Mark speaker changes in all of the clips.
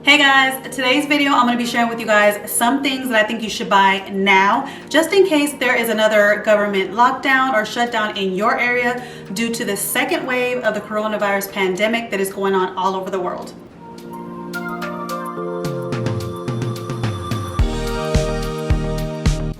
Speaker 1: Hey guys, today's video I'm going to be sharing with you guys some things that I think you should buy now just in case there is another government lockdown or shutdown in your area due to the second wave of the coronavirus pandemic that is going on all over the world.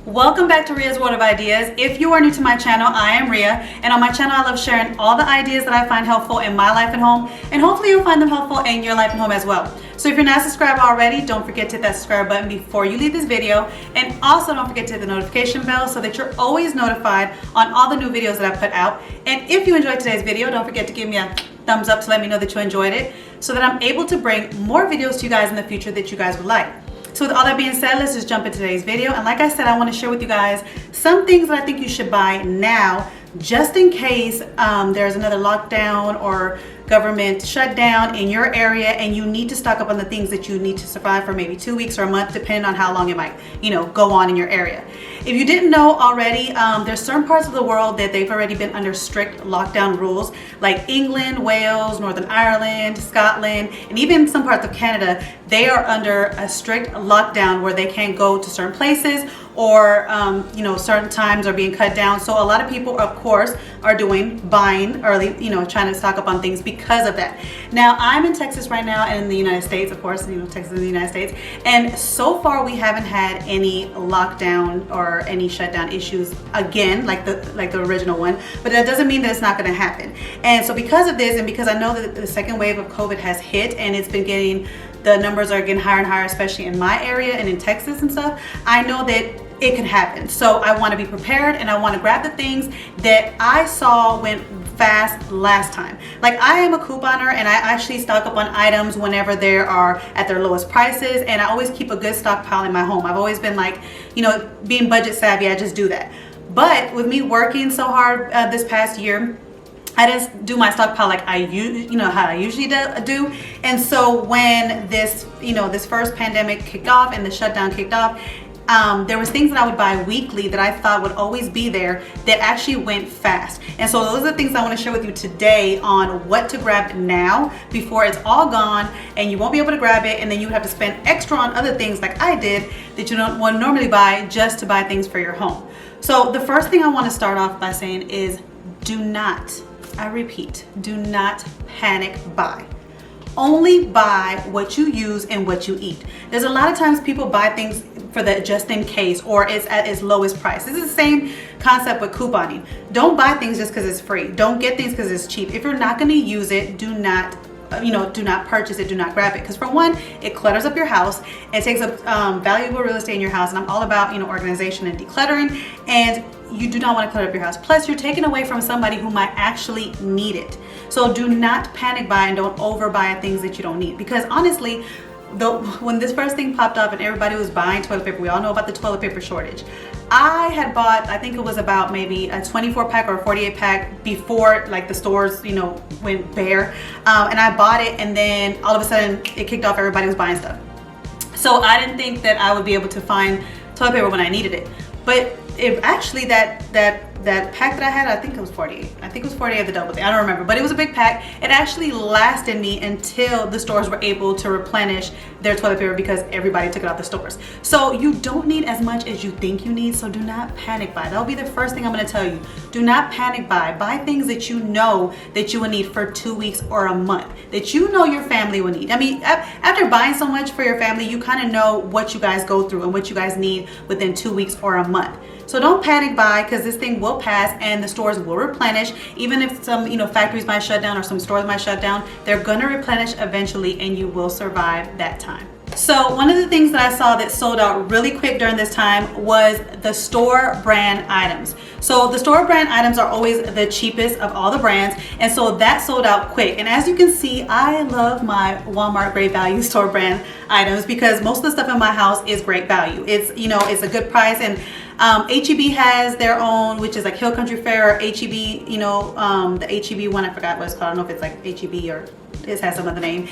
Speaker 1: Welcome back to Ria's World of Ideas. If you are new to my channel, I am Ria, and on my channel I love sharing all the ideas that I find helpful in my life and home, and hopefully you'll find them helpful in your life and home as well. So if you're not subscribed already, don't forget to hit that subscribe button before you leave this video, and also don't forget to hit the notification bell so that you're always notified on all the new videos that I put out. And if you enjoyed today's video, don't forget to give me a thumbs up to let me know that you enjoyed it so that I'm able to bring more videos to you guys in the future that you guys would like. So with all that being said, let's just jump into today's video. And like I said, I want to share with you guys some things that I think you should buy now just in case there's another lockdown or government shutdown in your area and you need to stock up on the things that you need to survive for maybe 2 weeks or a month, depending on how long it might, go on in your area. If you didn't know already, there's certain parts of the world that they've already been under strict lockdown rules, like England, Wales, Northern Ireland, Scotland, and even some parts of Canada. They are under a strict lockdown where they can't go to certain places or certain times are being cut down. So a lot of people, of course, are buying early, trying to stock up on things because of that. Now I'm in Texas right now, and in the United States, of course, Texas in the United States, and so far we haven't had any lockdown or any shutdown issues again like the original one, but that doesn't mean that it's not going to happen. And so because of this, and because I know that the second wave of COVID has hit and it's been the numbers are getting higher and higher, especially in my area and in Texas and stuff, I know that it can happen. So I want to be prepared, and I want to grab the things that I saw went fast last time. Like, I am a couponer, and I actually stock up on items whenever they are at their lowest prices, and I always keep a good stockpile in my home. I've always been like, being budget savvy, I just do that. But with me working so hard this past year, I just do my stockpile like how I usually do. And so when this first pandemic kicked off and the shutdown kicked off, there was things that I would buy weekly that I thought would always be there that actually went fast. And so those are the things I want to share with you today on what to grab now before it's all gone and you won't be able to grab it, and then you have to spend extra on other things like I did that you don't want to normally buy just to buy things for your home. So the first thing I want to start off by saying is do not, I repeat, do not panic buy. Only buy what you use and what you eat. There's a lot of times people buy things for the just in case, or it's at its lowest price. This is the same concept with couponing. Don't buy things just because it's free. Don't get things because it's cheap. If you're not going to use it, do not purchase it, do not grab it. Because for one, it clutters up your house. It takes up valuable real estate in your house. And I'm all about, organization and decluttering. And you do not want to clutter up your house. Plus, you're taking away from somebody who might actually need it. So do not panic buy and don't overbuy things that you don't need. Because honestly, when this first thing popped up and everybody was buying toilet paper, we all know about the toilet paper shortage. I had bought, I think it was about maybe a 24 pack or a 48 pack before like the stores, went bare. And I bought it, and then all of a sudden it kicked off, everybody was buying stuff. So I didn't think that I would be able to find toilet paper when I needed it. But it actually, that pack that I had, I think it was 48. I think it was 48 of the double thing. I don't remember, but it was a big pack. It actually lasted me until the stores were able to replenish their toilet paper because everybody took it out the stores. So you don't need as much as you think you need, so do not panic buy. That'll be the first thing I'm going to tell you. Do not panic buy. Buy things that you know that you will need for 2 weeks or a month, that you know your family will need. I mean, after buying so much for your family, you kind of know what you guys go through and what you guys need within 2 weeks or a month. So don't panic buy, because this thing will pass and the stores will replenish. Even if some factories might shut down or some stores might shut down, they're gonna replenish eventually and you will survive that time. So one of the things that I saw that sold out really quick during this time was the store brand items. So the store brand items are always the cheapest of all the brands, and so that sold out quick. And as you can see, I love my Walmart Great Value store brand items because most of the stuff in my house is great value. It's it's a good price, and HEB has their own, which is like Hill Country Fair, or HEB, the HEB one, I forgot what it's called. I don't know if it's like HEB or it has some other name.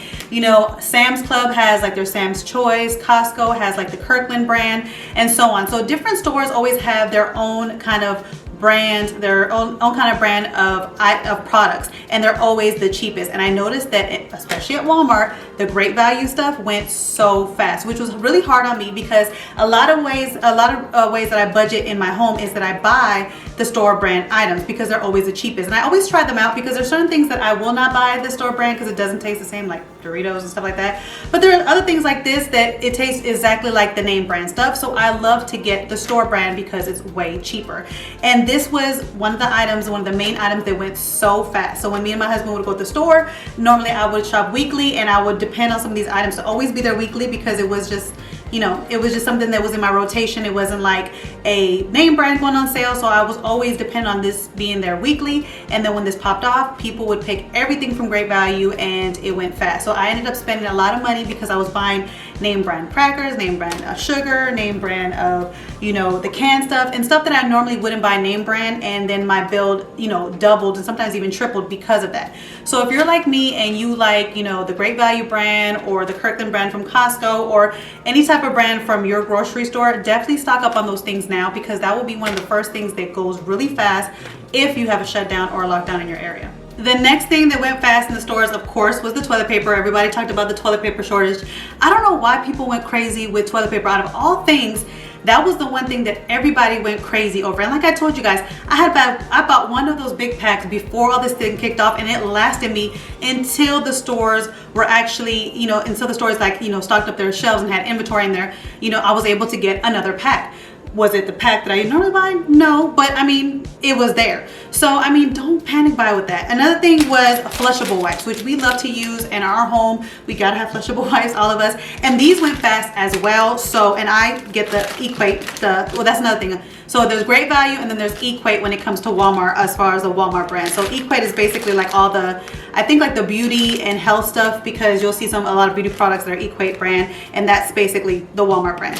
Speaker 1: Sam's Club has like their Sam's Choice, Costco has like the Kirkland brand, and so on. So different stores always have their own kind of brand, their own kind of brand of products, and they're always the cheapest. And I noticed that especially at Walmart, the great value stuff went so fast, which was really hard on me because a lot of ways that I budget in my home is that I buy the store brand items because they're always the cheapest. And I always try them out because there's certain things that I will not buy the store brand because it doesn't taste the same, like Doritos and stuff like that. But there are other things like this that it tastes exactly like the name brand stuff. So I love to get the store brand because it's way cheaper. And this was one of the items, one of the main items that went so fast. So when me and my husband would go to the store, normally I would shop weekly and I would depend on some of these items to always be there weekly because it was just, you know, it was just something that was in my rotation. It wasn't like a name brand going on sale. So I was always dependent on this being there weekly. And then when this popped off, people would pick everything from great value and it went fast. So I ended up spending a lot of money because I was buying name brand crackers, name brand of sugar, name brand of, you know, the canned stuff and stuff that I normally wouldn't buy name brand. And then my bill, you know, doubled and sometimes even tripled because of that. So if you're like me and you like, you know, the great value brand or the Kirkland brand from Costco or any type of brand from your grocery store, definitely stock up on those things now because that will be one of the first things that goes really fast if you have a shutdown or a lockdown in your area. The next thing that went fast in the stores, of course, was the toilet paper. Everybody talked about the toilet paper shortage. I don't know why people went crazy with toilet paper. Out of all things, that was the one thing that everybody went crazy over. And like I told you guys, I bought one of those big packs before all this thing kicked off, and it lasted me until the stores were actually, you know, until the stores like, you know, stocked up their shelves and had inventory in there. You know, I was able to get another pack. Was it the pack that I normally buy? No, but I mean, it was there. So, I mean, don't panic buy with that. Another thing was flushable wipes, which we love to use in our home. We gotta have flushable wipes, all of us. And these went fast as well. So, and I get the Equate, well, that's another thing. So there's great value and then there's Equate when it comes to Walmart as far as the Walmart brand. So Equate is basically like all the, I think like the beauty and health stuff because you'll see a lot of beauty products that are Equate brand and that's basically the Walmart brand.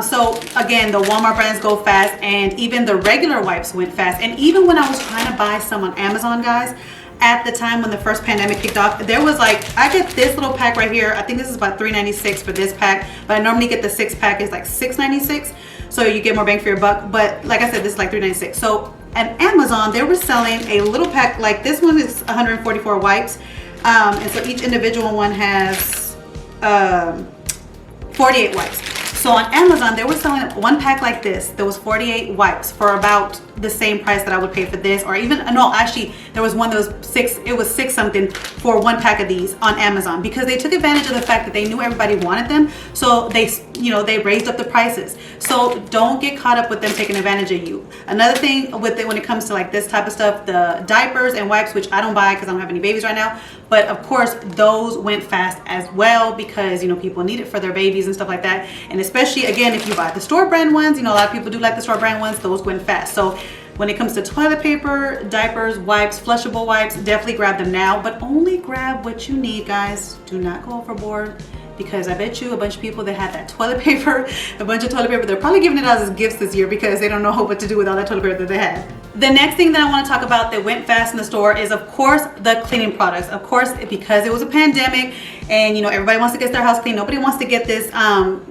Speaker 1: So again, the Walmart brands go fast and even the regular wipes went fast. And even when I was trying to buy some on Amazon, guys, at the time when the first pandemic kicked off, there was like, I get this little pack right here. I think this is about $3.96 for this pack, but I normally get the 6-pack is like $6.96. So you get more bang for your buck. But like I said, this is like $3.96. So at Amazon, they were selling a little pack, like this one is 144 wipes. And so each individual one has 48 wipes. So on Amazon, they were selling one pack like this. There was 48 wipes for about the same price that I would pay for this, or even, no, actually, there was one that was it was $6 something for one pack of these on Amazon because they took advantage of the fact that they knew everybody wanted them. So they, you know, they raised up the prices. So don't get caught up with them taking advantage of you. Another thing with it when it comes to like this type of stuff, the diapers and wipes, which I don't buy because I don't have any babies right now. But of course, those went fast as well because, you know, people need it for their babies and stuff like that. And especially, again, if you buy the store brand ones, you know, a lot of people do like the store brand ones, those went fast. So when it comes to toilet paper, diapers, wipes, flushable wipes, definitely grab them now, but only grab what you need, guys. Do not go overboard because I bet you a bunch of people that had that toilet paper, a bunch of toilet paper, they're probably giving it out as gifts this year because they don't know what to do with all that toilet paper that they had. The next thing that I want to talk about that went fast in the store is, of course, the cleaning products. Of course, because it was a pandemic and, you know, everybody wants to get their house clean. Nobody wants to get this,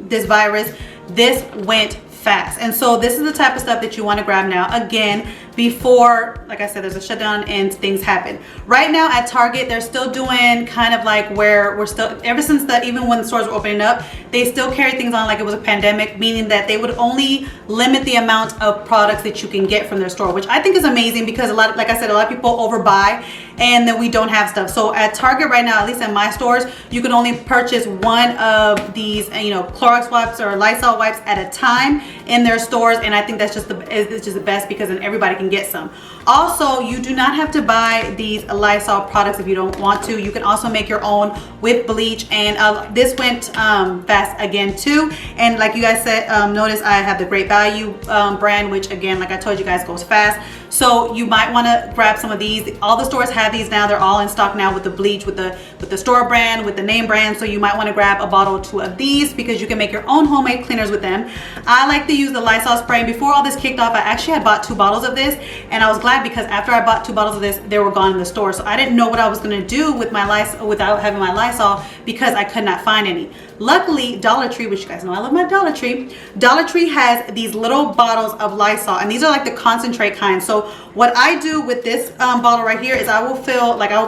Speaker 1: this virus. This went fast. And so this is the type of stuff that you want to grab now. Again, before, like I said, there's a shutdown and things happen. Right now at Target, they're still doing kind of like where we're still, ever since even when the stores were opening up, they still carry things on like it was a pandemic, meaning that they would only limit the amount of products that you can get from their store, which I think is amazing because like I said, a lot of people overbuy and then we don't have stuff. So at Target right now, at least in my stores, you can only purchase one of these, you know, Clorox wipes or Lysol wipes at a time in their stores. And I think that's just it's just the best because then everybody can get some. Also, you do not have to buy these Lysol products if you don't want to. You can also make your own with bleach, and this went fast again too. And like you guys said, notice I have the Great Value brand, which again, like I told you guys, goes fast. So you might want to grab some of these. All the stores have these now. They're all in stock now with the bleach, with the store brand, with the name brand. So you might want to grab a bottle or two of these because you can make your own homemade cleaners with them. I like to use the Lysol spray. Before all this kicked off, I actually had bought 2 bottles of this, and I was glad because after I bought 2 bottles of this, they were gone in the store. So I didn't know what I was going to do with my Lysol without having my Lysol because I could not find any. Luckily, Dollar Tree, which you guys know I love my Dollar Tree, Dollar Tree has these little bottles of Lysol, and these are like the concentrate kind. So what I do with this bottle right here is I will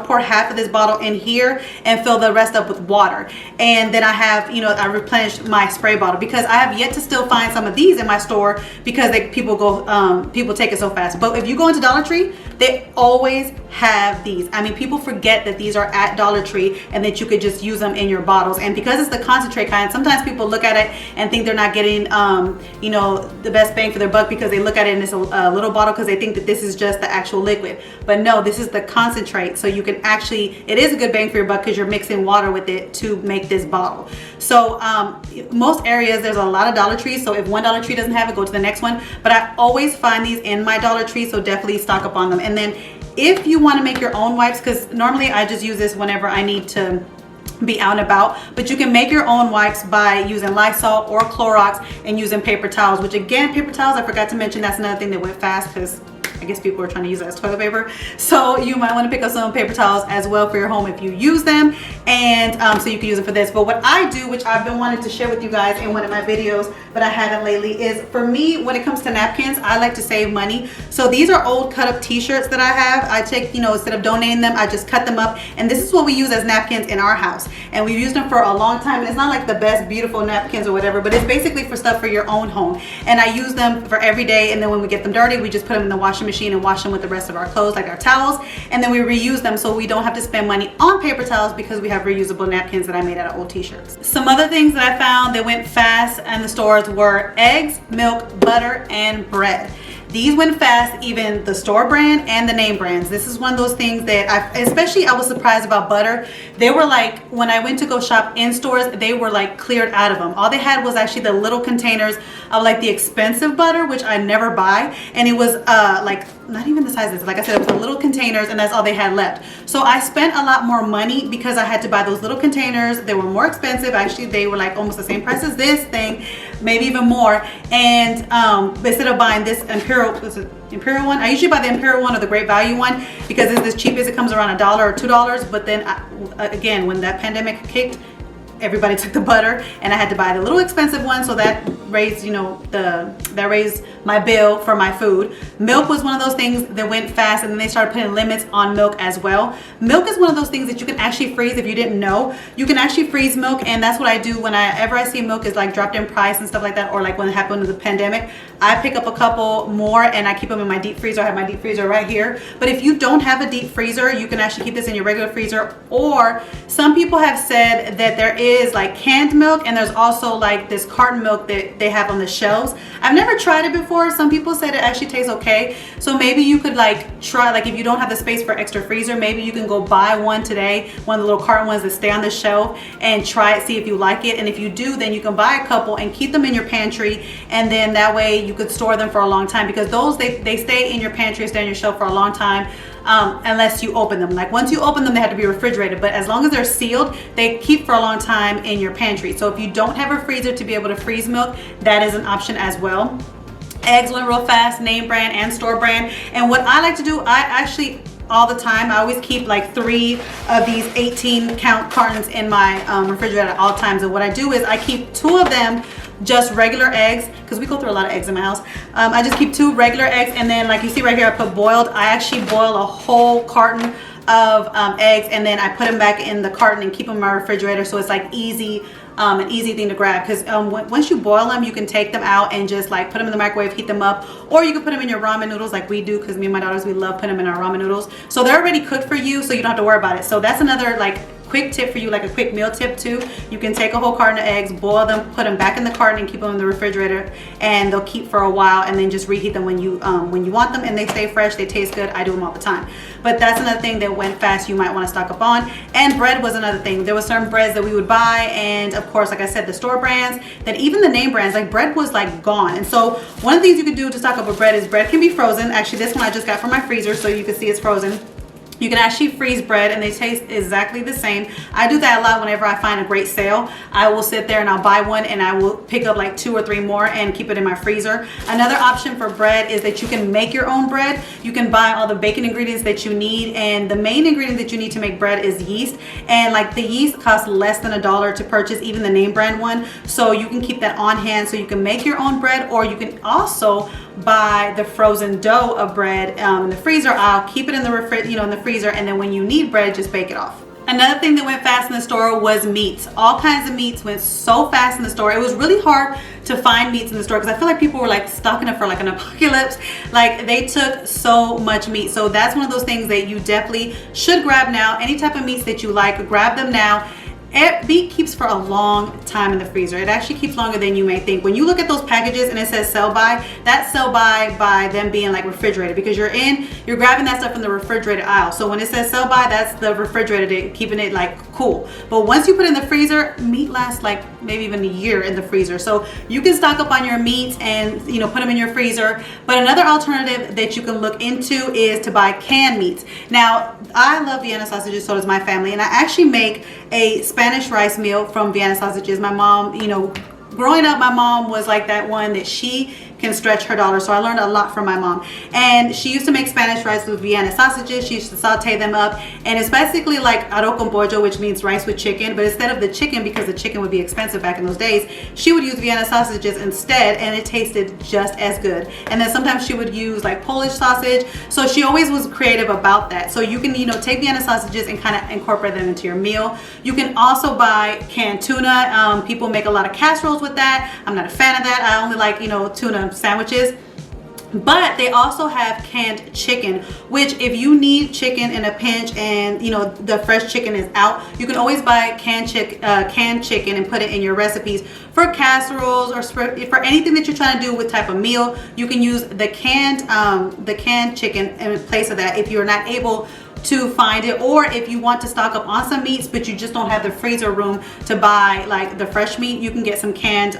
Speaker 1: pour half of this bottle in here and fill the rest up with water. And then I have, you know, I replenish my spray bottle, because I have yet to still find some of these in my store because people take it so fast. But if you go into Dollar Tree, they always have these. I mean, people forget that these are at Dollar Tree and that you could just use them in your bottles. And because it's the concentrate kind, sometimes people look at it and think they're not getting, you know, the best bang for their buck, because they look at it in this little bottle because they think that this is just the actual liquid. But no, this is the concentrate. So you can actually, it is a good bang for your buck because you're mixing water with it to make this bottle. So most areas, there's a lot of Dollar Trees. So if one Dollar Tree doesn't have it, go to the next one. But I always find these in my Dollar Tree, so definitely stock up on them. And then if you want to make your own wipes, because normally I just use this whenever I need to be out and about, but you can make your own wipes by using Lysol or Clorox and using paper towels, which again, paper towels, I forgot to mention, that's another thing that went fast because I guess people are trying to use it as toilet paper. So you might want to pick up some paper towels as well for your home if you use them. And so you can use it for this. But what I do, which I've been wanting to share with you guys in one of my videos, but I haven't lately, is for me, when it comes to napkins, I like to save money. So these are old cut up t-shirts that I have. I take, you know, instead of donating them, I just cut them up. And this is what we use as napkins in our house. And we've used them for a long time. And it's not like the best, beautiful napkins or whatever, but it's basically for stuff for your own home. And I use them for every day. And then when we get them dirty, we just put them in the washing machine and wash them with the rest of our clothes, like our towels, and then we reuse them, so we don't have to spend money on paper towels because we have reusable napkins that I made out of old t-shirts. Some other things that I found that went fast in the stores were eggs, milk, butter, and bread. These went fast, even the store brand and the name brands. This is one of those things that I was surprised about butter. They were like, when I went to go shop in stores, they were like cleared out of them. All they had was actually the little containers of like the expensive butter, which I never buy. And it was like, not even the sizes. Like I said, it was the little containers, and that's all they had left. So I spent a lot more money because I had to buy those little containers. They were more expensive. Actually, they were like almost the same price as this thing, maybe even more. And instead of buying this Imperial one, I usually buy the Imperial one or the Great Value one because it's as cheap as it comes, around $1 or $2. But then again, when that pandemic kicked, everybody took the butter, and I had to buy the little expensive one, so that raised, you know, that raised my bill for my food. Milk was one of those things that went fast, and then they started putting limits on milk as well. Milk is one of those things that you can actually freeze. If you didn't know, you can actually freeze milk, and that's what I do whenever I see milk is like dropped in price and stuff like that, or like when it happened with the pandemic, I pick up a couple more and I keep them in my deep freezer. I have my deep freezer right here. But if you don't have a deep freezer, you can actually keep this in your regular freezer, or some people have said that there is like canned milk, and there's also like this carton milk that they have on the shelves. I've never tried it before. Some people said it actually tastes okay. So maybe you could like try, like if you don't have the space for extra freezer, maybe you can go buy one today, one of the little carton ones that stay on the shelf, and try it, see if you like it. And if you do, then you can buy a couple and keep them in your pantry, and then that way you could store them for a long time, because those they stay in your pantry, stay on your shelf for a long time. Unless you open them. Like once you open them, they have to be refrigerated, but as long as they're sealed, they keep for a long time in your pantry. So if you don't have a freezer to be able to freeze milk, that is an option as well. Eggs went real fast, name brand and store brand. And what I like to do, I actually all the time, I always keep like 3 of these 18 count cartons in my refrigerator at all times. And what I do is I keep 2 of them just regular eggs, because we go through a lot of eggs in my house. I just keep 2 regular eggs, and then like you see right here, I put boiled. I actually boil a whole carton of eggs, and then I put them back in the carton and keep them in my refrigerator, so it's like easy, an easy thing to grab. Because once you boil them, you can take them out and just like put them in the microwave, heat them up, or you can put them in your ramen noodles like we do, because me and my daughters, we love putting them in our ramen noodles, so they're already cooked for you, so you don't have to worry about it. So that's another like quick tip for you, like a quick meal tip too. You can take a whole carton of eggs, boil them, put them back in the carton, and keep them in the refrigerator, and they'll keep for a while, and then just reheat them when you want them, and they stay fresh, they taste good. I do them all the time. But that's another thing that went fast, you might want to stock up on. And bread was another thing. There were certain breads that we would buy, and of course, like I said, the store brands, that even the name brands, like bread was like gone. And so one of the things you can do to stock up with bread is bread can be frozen. Actually, this one I just got from my freezer, so you can see it's frozen. You can actually freeze bread and they taste exactly the same. I do that a lot whenever I find a great sale. I will sit there and I'll buy one and I will pick up like 2 or 3 more and keep it in my freezer. Another option for bread is that you can make your own bread. You can buy all the baking ingredients that you need, and the main ingredient that you need to make bread is yeast. And like the yeast costs less than $1 to purchase, even the name brand one. So you can keep that on hand so you can make your own bread, or you can also buy the frozen dough of bread in the freezer aisle, keep it in the in the freezer, and then when you need bread, just bake it off. Another thing that went fast in the store was meats. All kinds of meats went so fast in the store. It was really hard to find meats in the store because I feel like people were like stocking up for like an apocalypse. Like they took so much meat. So that's one of those things that you definitely should grab now. Any type of meats that you like, grab them now. Meat keeps for a long time in the freezer. It actually keeps longer than you may think. When you look at those packages and it says sell by, that's sell by them being like refrigerated, because you're grabbing that stuff in the refrigerated aisle. So when it says sell by, that's the refrigerated, keeping it like cool. But once you put it in the freezer, meat lasts like maybe even a year in the freezer. So you can stock up on your meats and put them in your freezer. But another alternative that you can look into is to buy canned meats. Now, I love Vienna sausages, so does my family, and I actually make a Spanish rice meal from Vienna sausages. My mom, growing up, my mom was like that one that she can stretch her dollar. So I learned a lot from my mom. And she used to make Spanish rice with Vienna sausages. She used to saute them up. And it's basically like arroz con pollo, which means rice with chicken. But instead of the chicken, because the chicken would be expensive back in those days, she would use Vienna sausages instead, and it tasted just as good. And then sometimes she would use like Polish sausage. So she always was creative about that. So you can, take Vienna sausages and kind of incorporate them into your meal. You can also buy canned tuna. People make a lot of casseroles with that. I'm not a fan of that. I only like, tuna sandwiches. But they also have canned chicken, which if you need chicken in a pinch and the fresh chicken is out, you can always buy canned chicken and put it in your recipes for casseroles or for anything that you're trying to do with type of meal. You can use the canned chicken in place of that if you're not able to find it, or if you want to stock up on some meats but you just don't have the freezer room to buy like the fresh meat, you can get some canned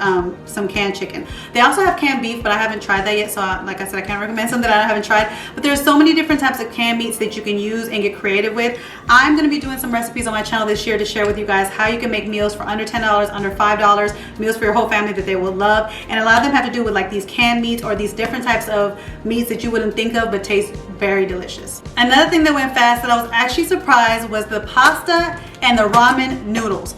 Speaker 1: chicken. They also have canned beef, but I haven't tried that yet, so like I said, I can't recommend something that I haven't tried. But there's so many different types of canned meats that you can use and get creative with. I'm going to be doing some recipes on my channel this year to share with you guys how you can make meals for under $10, under $5, meals for your whole family that they will love. And a lot of them have to do with like these canned meats or these different types of meats that you wouldn't think of but taste very delicious. Another thing that went fast that I was actually surprised was the pasta and the ramen noodles.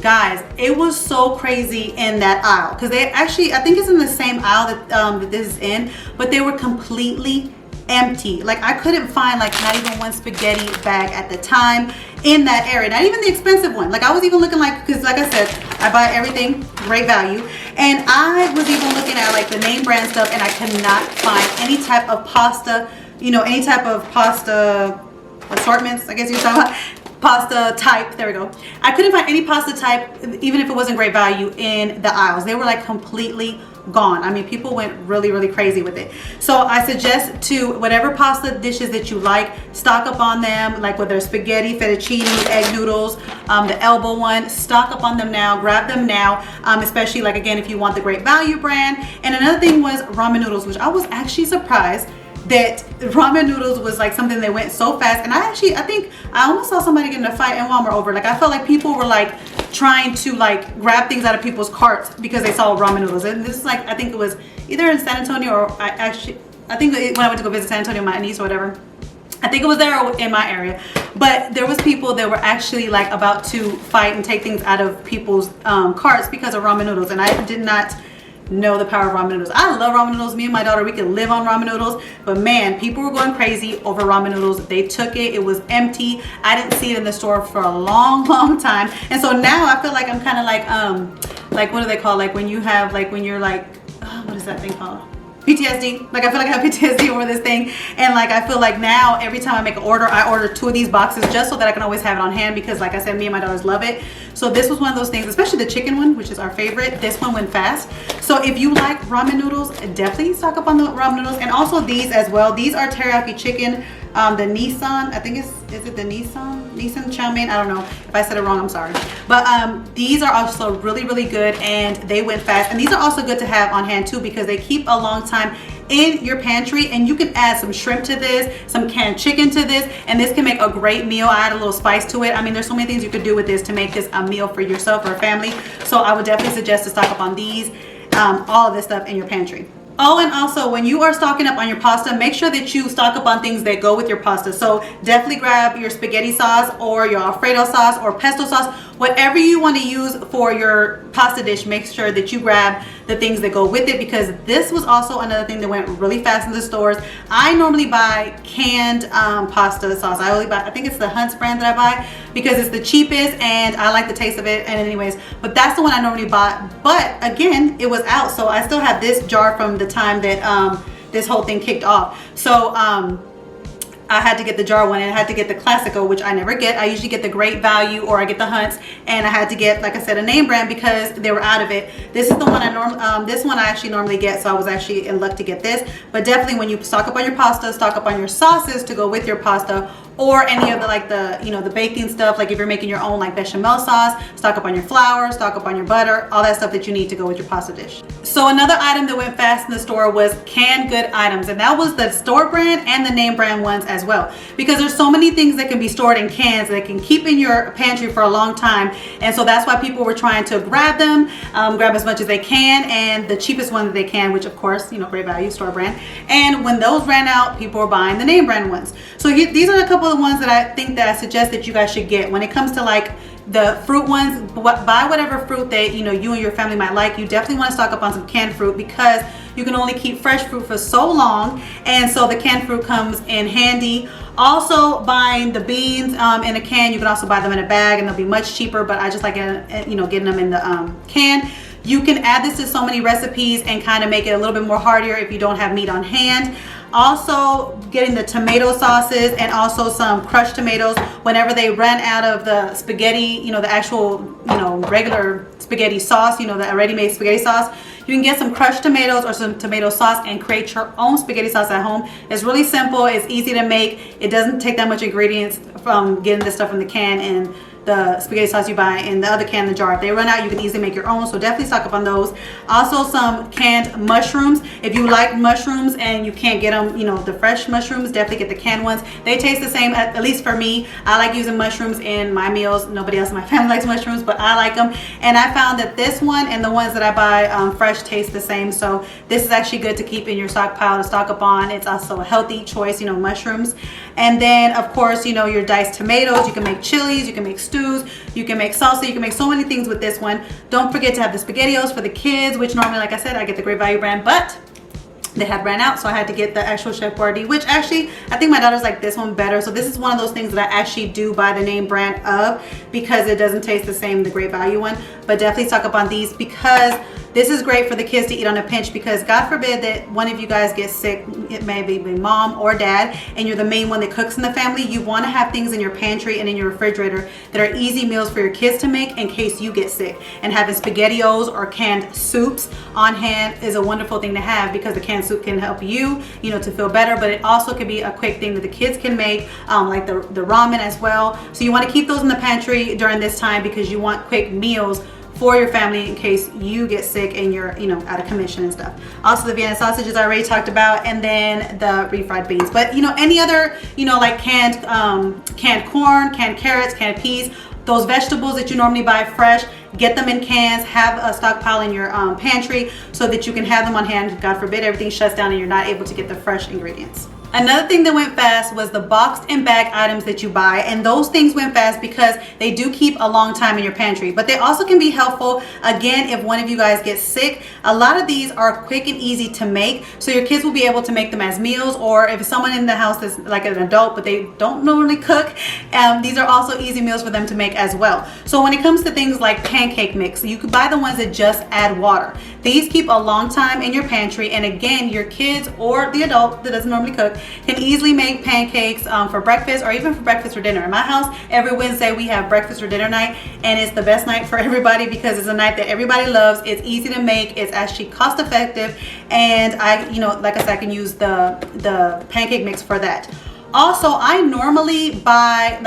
Speaker 1: Guys, it was so crazy in that aisle because they actually, I think it's in the same aisle that this is in, but they were completely empty. Like I couldn't find like not even one spaghetti bag at the time in that area, not even the expensive one. Like I was even looking because like I said, I buy everything great value, and I was even looking at like the name brand stuff and I could not find any type of pasta, any type of pasta assortments, I guess you're talking about. Pasta type, there we go. I couldn't find any pasta type, even if it wasn't great value, in the aisles. They were like completely gone. I mean, people went really, really crazy with it. So I suggest to whatever pasta dishes that you like, stock up on them, like whether spaghetti, fettuccine, egg noodles, the elbow one, stock up on them now, grab them now, especially like again, if you want the great value brand. And another thing was ramen noodles, which I was actually surprised that ramen noodles was like something that went so fast. And I think I almost saw somebody get in a fight in Walmart over it. Like I felt like people were like trying to like grab things out of people's carts because they saw ramen noodles. And this is like, I think it was either in San Antonio or I think when I went to go visit San Antonio, my niece or whatever, I think it was there in my area. But there was people that were actually like about to fight and take things out of people's carts because of ramen noodles. And I did not know the power of ramen noodles. I love ramen noodles. Me and my daughter, we could live on ramen noodles. But man, people were going crazy over ramen noodles. They took it. It was empty. I didn't see it in the store for a long, long time. And so now I feel like I'm kind of like what do they call, like when you have, like when you're like, what is that thing called? PTSD. Like I feel like I have PTSD over this thing, and like I feel like now every time I make an order, I order 2 of these boxes just so that I can always have it on hand, because like I said, me and my daughters love it. So this was one of those things, especially the chicken one, which is our favorite. This one went fast. So if you like ramen noodles, definitely stock up on the ramen noodles, and also these as well. These are teriyaki chicken. The Nissan, I think is it the Nissan chow mein? I don't know. If I said it wrong, I'm sorry. But these are also really, really good, and they went fast. And these are also good to have on hand too, because they keep a long time in your pantry, and you can add some shrimp to this, some canned chicken to this, and this can make a great meal. I add a little spice to it. I mean, there's so many things you could do with this to make this a meal for yourself or a family. So I would definitely suggest to stock up on these, all of this stuff in your pantry. Oh, and also when you are stocking up on your pasta, make sure that you stock up on things that go with your pasta. So definitely grab your spaghetti sauce or your Alfredo sauce or pesto sauce, whatever you want to use for your pasta dish. Make sure that you grab the things that go with it, because this was also another thing that went really fast in the stores. I normally buy canned pasta sauce. I think it's the Hertz brand that I buy because it's the cheapest and I like the taste of it. And anyways, but that's the one I normally buy. But again, it was out, so I still have this jar from the time that this whole thing kicked off. So I had to get the jar one, and I had to get the Classico, which I never get. I usually get the Great Value, or I get the Hertz, and I had to get, like I said, a name brand because they were out of it. This is the one this one I actually normally get, so I was actually in luck to get this. But definitely when you stock up on your pasta, stock up on your sauces to go with your pasta, or any of the the baking stuff. Like if you're making your own like bechamel sauce, stock up on your flour, stock up on your butter, all that stuff that you need to go with your pasta dish. So another item that went fast in the store was canned good items, and that was the store brand and the name brand ones as well, because there's so many things that can be stored in cans that can keep in your pantry for a long time. And so that's why people were trying to grab them, grab as much as they can, and the cheapest one that they can, which of course, Great Value, store brand. And when those ran out, people were buying the name brand ones. So these are a couple of the ones that I think that I suggest that you guys should get. When it comes to like the fruit ones, buy whatever fruit that you and your family might like. You definitely want to stock up on some canned fruit, because you can only keep fresh fruit for so long, and so the canned fruit comes in handy. Also, buying the beans in a can, you can also buy them in a bag, and they'll be much cheaper, but I just like getting them in the can. You can add this to so many recipes and kind of make it a little bit more heartier if you don't have meat on hand. Also, getting the tomato sauces and also some crushed tomatoes. Whenever they run out of the spaghetti, the actual, regular spaghetti sauce, the ready-made spaghetti sauce, you can get some crushed tomatoes or some tomato sauce and create your own spaghetti sauce at home. It's really simple. It's easy to make. It doesn't take that much ingredients from getting this stuff from the can and the spaghetti sauce you buy in the other can in the jar. If they run out, you can easily make your own, so definitely stock up on those. Also, some canned mushrooms. If you like mushrooms and you can't get them, the fresh mushrooms, definitely get the canned ones. They taste the same, at least for me. I like using mushrooms in my meals. Nobody else in my family likes mushrooms, but I like them. And I found that this one and the ones that I buy fresh taste the same, so this is actually good to keep in your stockpile to stock up on. It's also a healthy choice, mushrooms. And then, of course, your diced tomatoes. You can make chilies, you can make stews, you can make salsa, you can make so many things with this one. Don't forget to have the SpaghettiOs for the kids, which normally, like I said, I get the Great Value brand, but they had ran out, so I had to get the actual Chef Boyardee, which actually I think my daughters like this one better. So this is one of those things that I actually do buy the name brand of, because it doesn't taste the same, the Great Value one. But definitely stock up on these, because this is great for the kids to eat on a pinch, because God forbid that one of you guys gets sick, it may be mom or dad, and you're the main one that cooks in the family. You want to have things in your pantry and in your refrigerator that are easy meals for your kids to make in case you get sick. And having SpaghettiOs or canned soups on hand is a wonderful thing to have, because the canned soup can help you, to feel better, but it also could be a quick thing that the kids can make, like the ramen as well. So you want to keep those in the pantry during this time, because you want quick meals for your family in case you get sick and you're out of commission and stuff. Also, the Vienna sausages I already talked about, and then the refried beans. But any other like canned corn, canned carrots, canned peas, those vegetables that you normally buy fresh, get them in cans. Have a stockpile in your pantry so that you can have them on hand. God forbid everything shuts down and you're not able to get the fresh ingredients. Another thing that went fast was the boxed and bag items that you buy, and those things went fast because they do keep a long time in your pantry, but they also can be helpful, again, if one of you guys gets sick. A lot of these are quick and easy to make, so your kids will be able to make them as meals, or if someone in the house is like an adult but they don't normally cook, these are also easy meals for them to make as well. So when it comes to things like pancake mix, you could buy the ones that just add water. These keep a long time in your pantry, and again, your kids or the adult that doesn't normally cook can easily make pancakes for breakfast, or even for breakfast or dinner. In my house, every Wednesday we have breakfast or dinner night, and it's the best night for everybody because it's a night that everybody loves. It's easy to make, it's actually cost effective, and I like I said, I can use the pancake mix for that. Also, I normally buy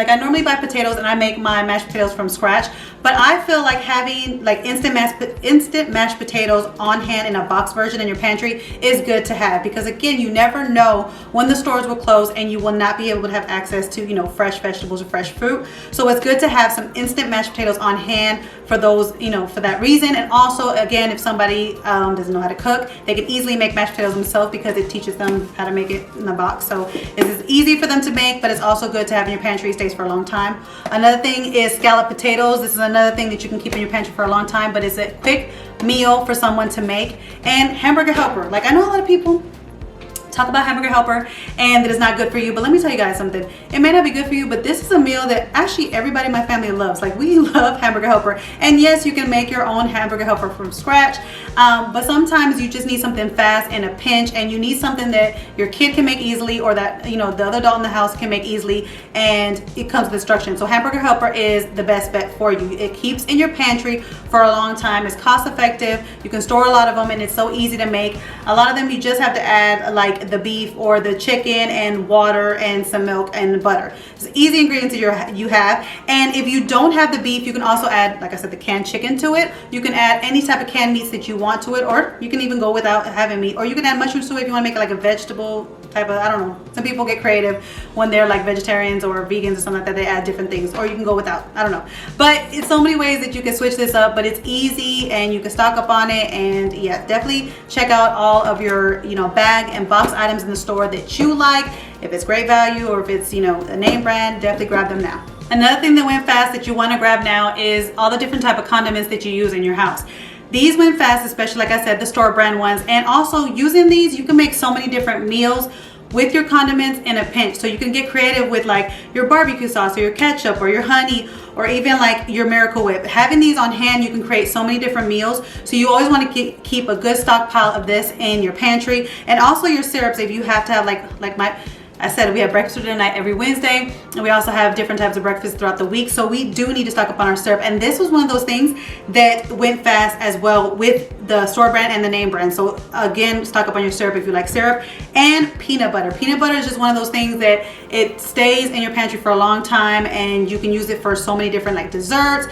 Speaker 1: potatoes, and I make my mashed potatoes from scratch, but I feel like having like instant mashed potatoes on hand in a box version in your pantry is good to have, because again, you never know when the stores will close and you will not be able to have access to, you know, fresh vegetables or fresh fruit. So it's good to have some instant mashed potatoes on hand for those, you know, for that reason. And also, again, if somebody doesn't know how to cook, they can easily make mashed potatoes themselves because it teaches them how to make it in the box. So it's easy for them to make, but it's also good to have in your pantry. It stays for a long time. Another thing is scalloped potatoes. This is another thing that you can keep in your pantry for a long time, but it's a quick meal for someone to make. And hamburger helper. Like, I know a lot of people talk about hamburger helper and that it's not good for you, but let me tell you guys something. It may not be good for you, but this is a meal that actually everybody in my family loves. Like, we love hamburger helper. And yes, you can make your own hamburger helper from scratch, but sometimes you just need something fast in a pinch, and you need something that your kid can make easily, or that, you know, the other adult in the house can make easily, and it comes with instructions. So hamburger helper is the best bet for you. It keeps in your pantry for a long time. It's cost effective. You can store a lot of them, and it's so easy to make. A lot of them you just have to add like the beef or the chicken and water and some milk and butter. It's easy ingredients that you have. And if you don't have the beef, you can also add, like I said, the canned chicken to it. You can add any type of canned meats that you want to it, or you can even go without having meat, or you can add mushrooms to it if you want to make it like a vegetable type of, I don't know. Some people get creative when they're like vegetarians or vegans or something like that. They add different things, or you can go without. I don't know. But it's so many ways that you can switch this up, but it's easy and you can stock up on it. And yeah, definitely check out all of your, you know, bag and box items in the store that you like. If it's great value or if it's, you know, a name brand, definitely grab them now. Another thing that went fast that you want to grab now is all the different type of condiments that you use in your house. These went fast, especially, like I said, the store brand ones. And also, using these, you can make so many different meals with your condiments in a pinch. So you can get creative with like your barbecue sauce or your ketchup or your honey, or even like your Miracle Whip. Having these on hand, you can create so many different meals. So you always want to keep a good stockpile of this in your pantry. And also your syrups, if you have to have like I said, we have breakfast tonight every Wednesday, and we also have different types of breakfast throughout the week. So we do need to stock up on our syrup. And this was one of those things that went fast as well with the store brand and the name brand. So again, stock up on your syrup if you like syrup. And peanut butter. Peanut butter is just one of those things that it stays in your pantry for a long time, and you can use it for so many different like desserts,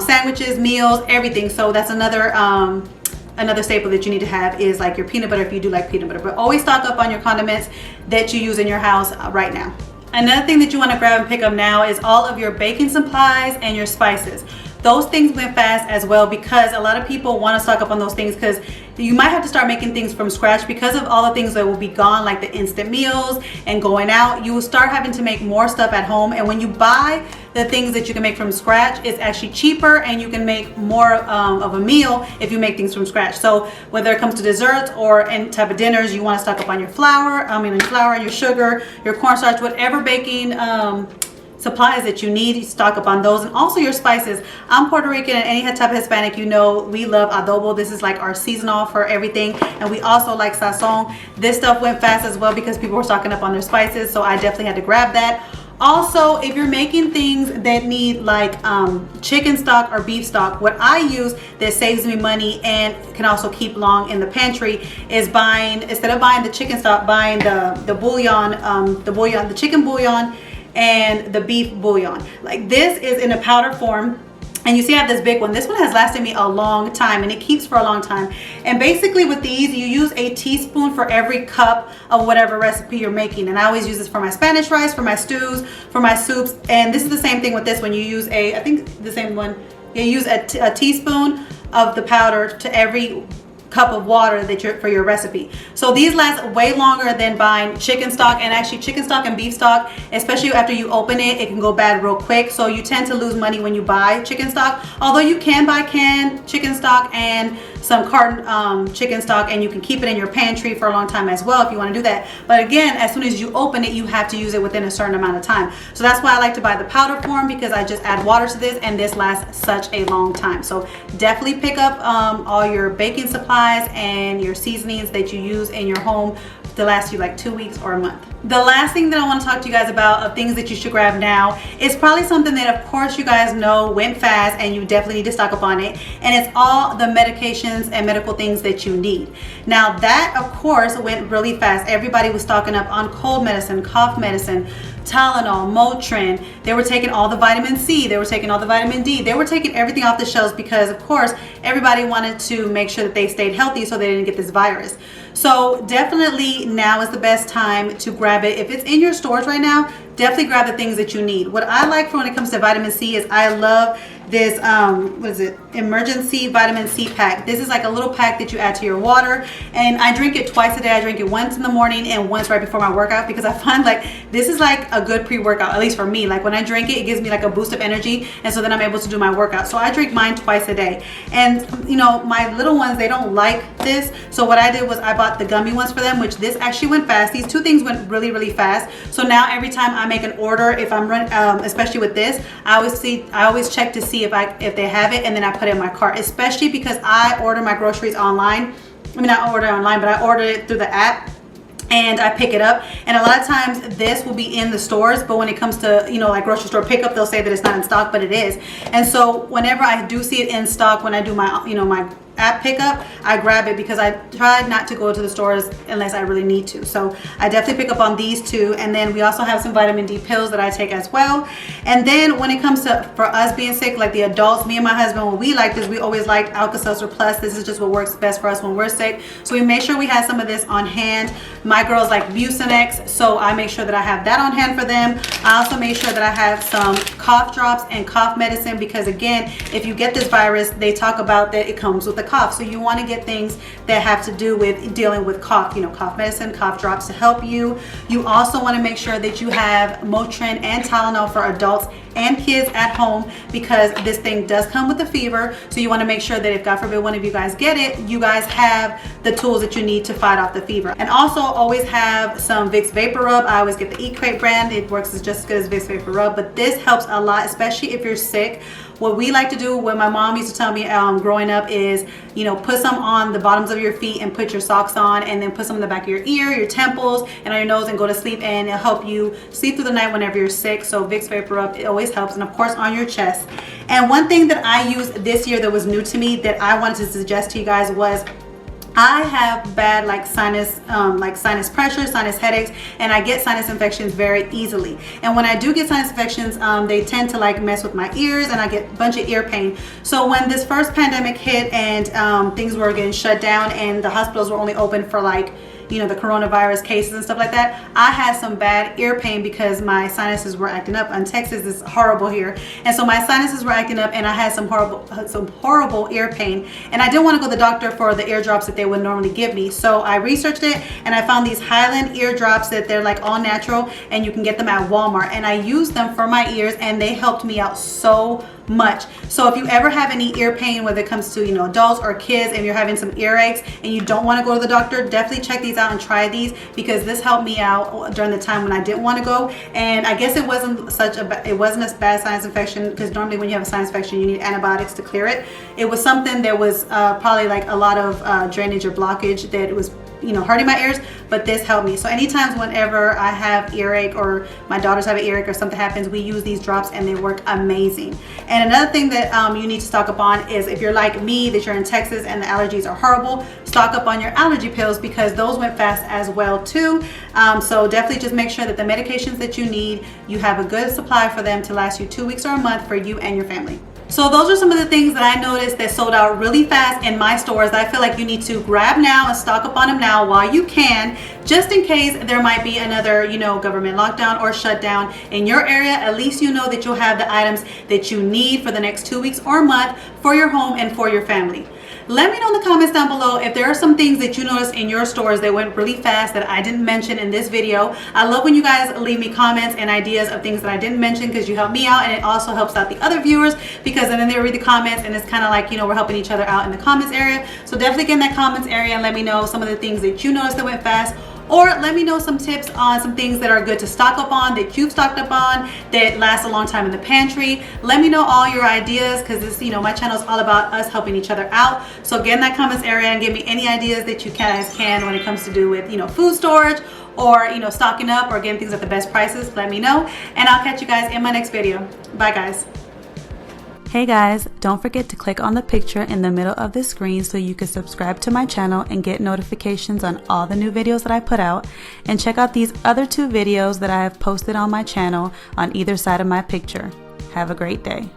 Speaker 1: sandwiches, meals, everything. So that's another staple that you need to have is like your peanut butter if you do like peanut butter. But always stock up on your condiments that you use in your house right now. Another thing that you want to grab and pick up now is all of your baking supplies and your spices. Those things went fast as well, because a lot of people want to stock up on those things, because you might have to start making things from scratch because of all the things that will be gone, like the instant meals and going out. You will start having to make more stuff at home, and when you buy the things that you can make from scratch, it's actually cheaper, and you can make more of a meal if you make things from scratch. So whether it comes to desserts or any type of dinners, you want to stock up on your flour, your sugar, your cornstarch, whatever baking supplies that you need, stock up on those. And also your spices. I'm Puerto Rican, and any type of Hispanic, you know, we love adobo. This is like our seasonal for everything. And we also like sazon. This stuff went fast as well because people were stocking up on their spices, so I definitely had to grab that. Also, if you're making things that need like chicken stock or beef stock, what I use that saves me money and can also keep long in the pantry is buying, instead of buying the chicken stock, buying the bouillon, the chicken bouillon and the beef bouillon. Like, this is in a powder form. And you see I have this big one. This one has lasted me a long time, and it keeps for a long time. And basically with these, you use a teaspoon for every cup of whatever recipe you're making. And I always use this for my Spanish rice, for my stews, for my soups. And this is the same thing with this one. You use I think the same one. You use a teaspoon of the powder to every cup of water for your recipe. So these last way longer than buying chicken stock. And actually chicken stock and beef stock, especially after you open it, it can go bad real quick. So you tend to lose money when you buy chicken stock, although you can buy canned chicken stock and some carton chicken stock, and you can keep it in your pantry for a long time as well if you want to do that. But again, as soon as you open it, you have to use it within a certain amount of time. So that's why I like to buy the powder form, because I just add water to this, and this lasts such a long time. So definitely pick up all your baking supplies and your seasonings that you use in your home to last you like 2 weeks or a month. The last thing that I want to talk to you guys about of things that you should grab now is probably something that of course you guys know went fast and you definitely need to stock up on it, and it's all the medications and medical things that you need. Now that of course went really fast. Everybody was stocking up on cold medicine, cough medicine, Tylenol, Motrin. They were taking all the vitamin C, they were taking all the vitamin D, they were taking everything off the shelves because of course everybody wanted to make sure that they stayed healthy so they didn't get this virus. So definitely now is the best time to grab it. If it's in your stores right now, definitely grab the things that you need. What I like for when it comes to vitamin C is I love this what is it, emergency vitamin C pack. This is like a little pack that you add to your water, and I drink it twice a day. I drink it once in the morning and once right before my workout, because I find like this is like a good pre-workout, at least for me. Like when I drink it, it gives me like a boost of energy, and so then I'm able to do my workout. So I drink mine twice a day. And you know, my little ones, they don't like this, so what I did was I bought the gummy ones for them, which this actually went fast. These two things went really fast. So now every time I make an order, if I'm running especially with this, I always check to see if they have it, and then I put it in my cart, especially because I order my groceries online. I mean, not order online, but I order it through the app and I pick it up. And a lot of times this will be in the stores, but when it comes to, you know, like grocery store pickup, they'll say that it's not in stock, but it is. And so whenever I do see it in stock, when I do my, you know, my app pickup, I grab it because I try not to go to the stores unless I really need to. So I definitely pick up on these two. And then we also have some vitamin D pills that I take as well. And then when it comes to for us being sick, like the adults, me and my husband, what we liked is we always liked Alka-Seltzer Plus. This is just what works best for us when we're sick. So we make sure we have some of this on hand. My girls like Mucinex, so I make sure that I have that on hand for them. I also make sure that I have some cough drops and cough medicine, because again, if you get this virus, they talk about that it comes with a cough. So you want to get things that have to do with dealing with cough, you know, cough medicine, cough drops to help you. You also want to make sure that you have Motrin and Tylenol for adults and kids at home, because this thing does come with a fever. So you want to make sure that if God forbid one of you guys get it, you guys have the tools that you need to fight off the fever. And also always have some Vicks Vapor Rub. I always get the Achy brand. It works just as good as Vicks Vapor Rub, but this helps a lot, especially if you're sick. What we like to do, what my mom used to tell me growing up is, you know, put some on the bottoms of your feet and put your socks on, and then put some in the back of your ear, your temples, and on your nose, and go to sleep, and it'll help you sleep through the night whenever you're sick. So Vicks Vapor Rub, it always helps. And of course on your chest. And one thing that I used this year that was new to me that I wanted to suggest to you guys was, I have bad like sinus pressure, sinus headaches, and I get sinus infections very easily. And when I do get sinus infections, they tend to like mess with my ears, and I get a bunch of ear pain. So when this first pandemic hit and things were getting shut down and the hospitals were only open for like, you know, the coronavirus cases and stuff like that, I had some bad ear pain because my sinuses were acting up. And Texas is horrible here, and so my sinuses were acting up, and I had some horrible ear pain, and I didn't want to go to the doctor for the ear drops that they would normally give me. So I researched it, and I found these Highland ear drops that they're like all natural, and you can get them at Walmart, and I used them for my ears, and they helped me out so much. So if you ever have any ear pain, whether it comes to, you know, adults or kids, and you're having some earaches and you don't want to go to the doctor, definitely check these out and try these, because this helped me out during the time when I didn't want to go. And I guess it wasn't a bad sinus infection, because normally when you have a sinus infection you need antibiotics to clear it. It was something that was probably like a lot of drainage or blockage that was, you know, hurting my ears, but this helped me. So anytime whenever I have earache, or my daughters have an earache, or something happens, we use these drops and they work amazing. And another thing that you need to stock up on is, if you're like me, that you're in Texas and the allergies are horrible, stock up on your allergy pills, because those went fast as well too. So definitely just make sure that the medications that you need, you have a good supply for them to last you 2 weeks or a month for you and your family. So those are some of the things that I noticed that sold out really fast in my stores that I feel like you need to grab now and stock up on them now while you can, just in case there might be another, you know, government lockdown or shutdown in your area. At least you know that you'll have the items that you need for the next 2 weeks or a month for your home and for your family. Let me know in the comments down below if there are some things that you noticed in your stores that went really fast that I didn't mention in this video. I love when you guys leave me comments and ideas of things that I didn't mention, because you help me out, and it also helps out the other viewers, because then they read the comments and it's kind of like, you know, we're helping each other out in the comments area. So definitely get in that comments area and let me know some of the things that you noticed that went fast, or let me know some tips on some things that are good to stock up on, that you've stocked up on, that last a long time in the pantry. Let me know all your ideas, because this, you know, my channel is all about us helping each other out. So get in that comments area and give me any ideas that you guys can when it comes to do with, you know, food storage, or stocking up or getting things at the best prices, let me know, and I'll catch you guys in my next video. Bye guys. Hey guys, don't forget to click on the picture in the middle of the screen so you can subscribe to my channel and get notifications on all the new videos that I put out, and check out these other 2 videos that I have posted on my channel on either side of my picture. Have a great day.